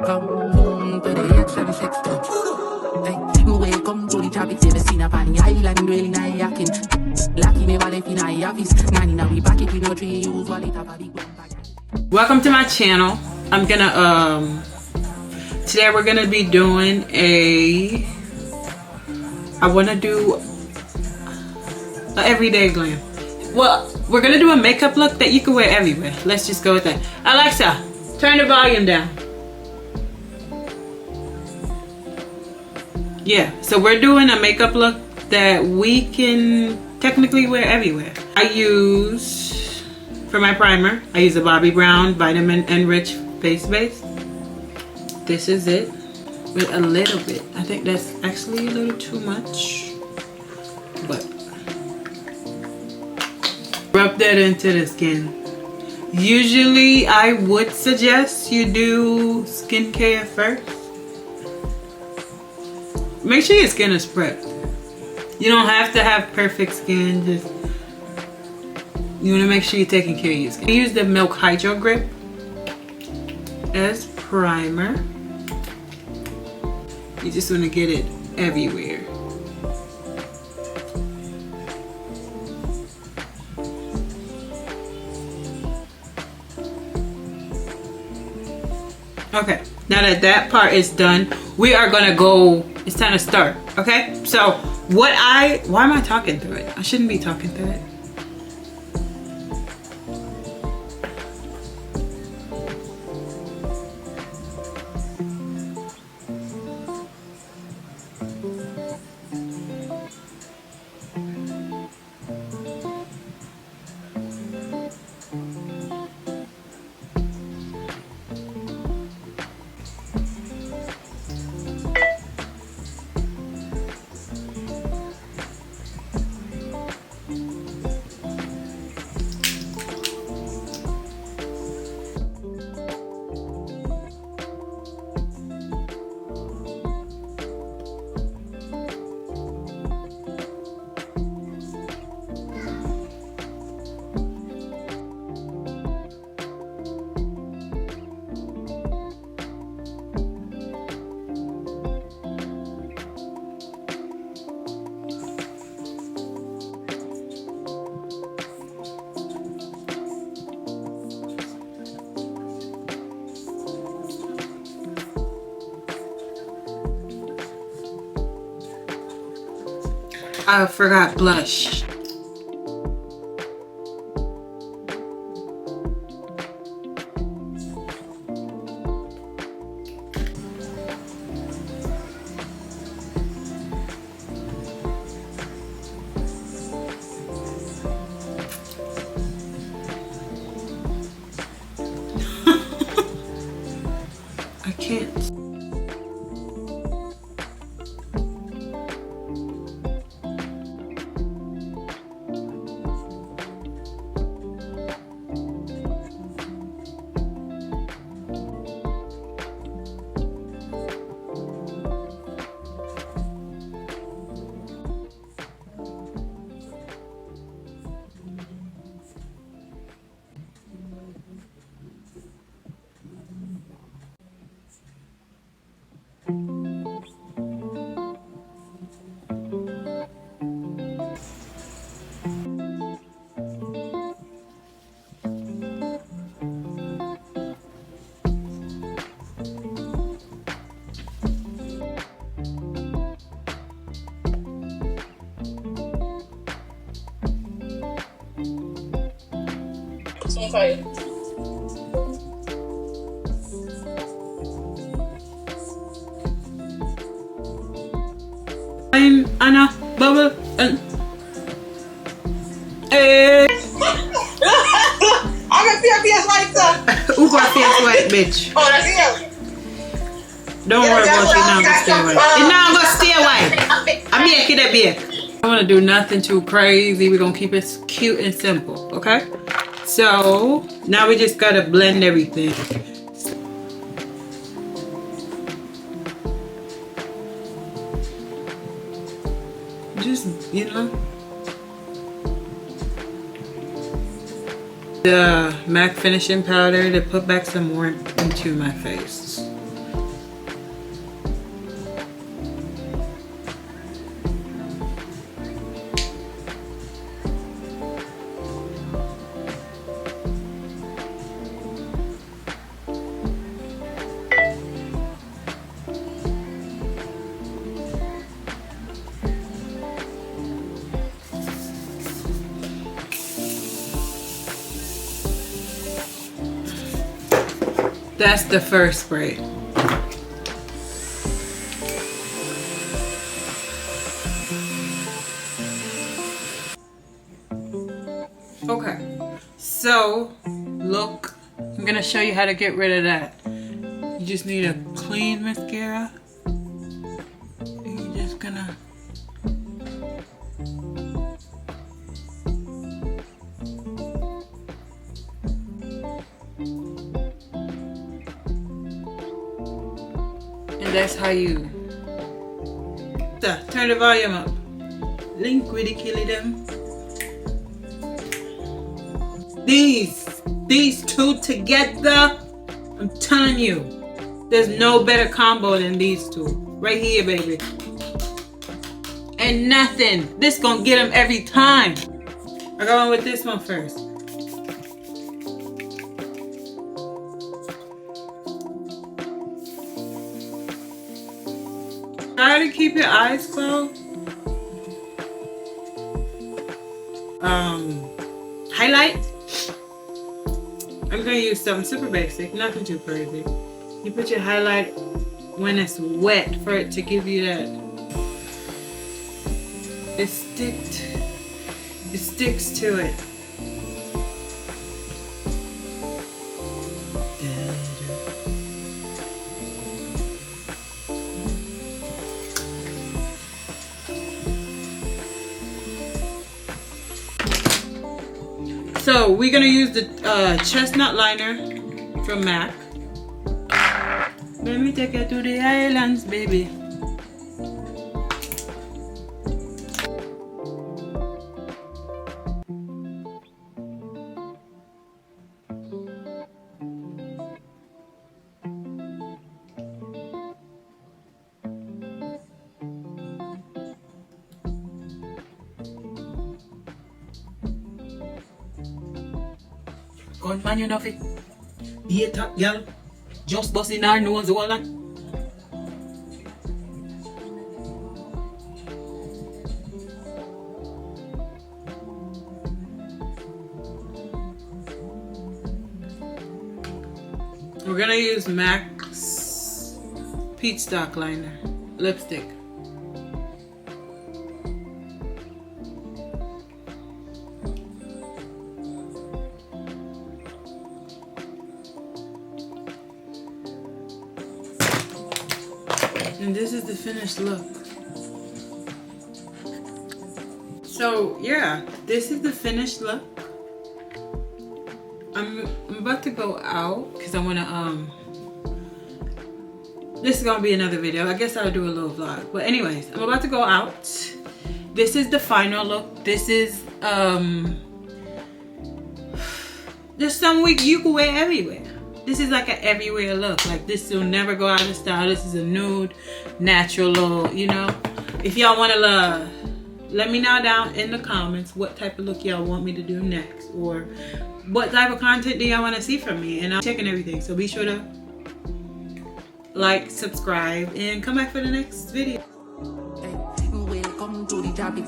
Come home to the action sex touch. Welcome to the tropics, ever seen up on the island, really nice yakin. Lucky never left in a office. Nanny now we back it with no tree, usually top of the Welcome to my channel. I'm gonna today we're gonna be doing I wanna do an everyday glam. Well, we're gonna do a makeup look that you can wear everywhere. Let's just go with that. Alexa, turn the volume down. Yeah, so we're doing a makeup look that we can technically wear everywhere. I use, for my primer, I use a Bobbi Brown Vitamin Enriched Face Base. This is it, with a little bit. I think that's actually a little too much, but rub that into the skin. Usually I would suggest you do skincare first. Make sure your skin is prepped. You don't have to have perfect skin, just you want to make sure you're taking care of your skin. I use the Milk Hydro Grip as primer. You just want to get it everywhere. Okay, now that that part is done, we are gonna go, it's time to start, okay? So why am I talking through it? I shouldn't be talking through it. I forgot blush. I can't. Fire. I'm Anna Bubble and I'm a PS white, sir. who got face white, bitch? Oh, that's him. Don't worry about it. Now gonna stay white. It's now gonna stay white. I'm making that big. I want to do nothing too crazy. We're gonna keep it cute and simple, okay? So now we just gotta blend everything. Just, you know, the MAC finishing powder to put back some warmth into my face. That's the first spray. Okay, so look, I'm gonna show you how to get rid of that. You just need a clean mascara. And you're just gonna that's how you turn the volume up. Link with the killy them. These two together, I'm telling you, there's no better combo than these two. Right here, baby. And nothing. This gonna get them every time. I go on with this one first. Try to keep your eyes closed. Highlight. I'm gonna use something super basic, nothing too crazy. You put your highlight when it's wet for it to give you that. It sticks to it. So we're gonna use the Chestnut liner from MAC. Let me take you to the islands, baby. Gun man, you know it. Be a top girl. Just busting our nose all that. We're gonna use MAC's Peachstock Lip Stick. And this is the finished look. So yeah, this is the finished look. I'm about to go out because I want to this is gonna be another video. I guess I'll do a little vlog, but anyways, I'm about to go out. This is the final look. This is there's some wig you can wear everywhere. This is like an everywhere look. Like this will never go out of style. This is a nude, natural look, you know. If y'all want to let me know down in the comments what type of look y'all want me to do next, or what type of content do y'all want to see from me, and I'm checking everything. So be sure to like, subscribe, and come back for the next video. Welcome to the topic,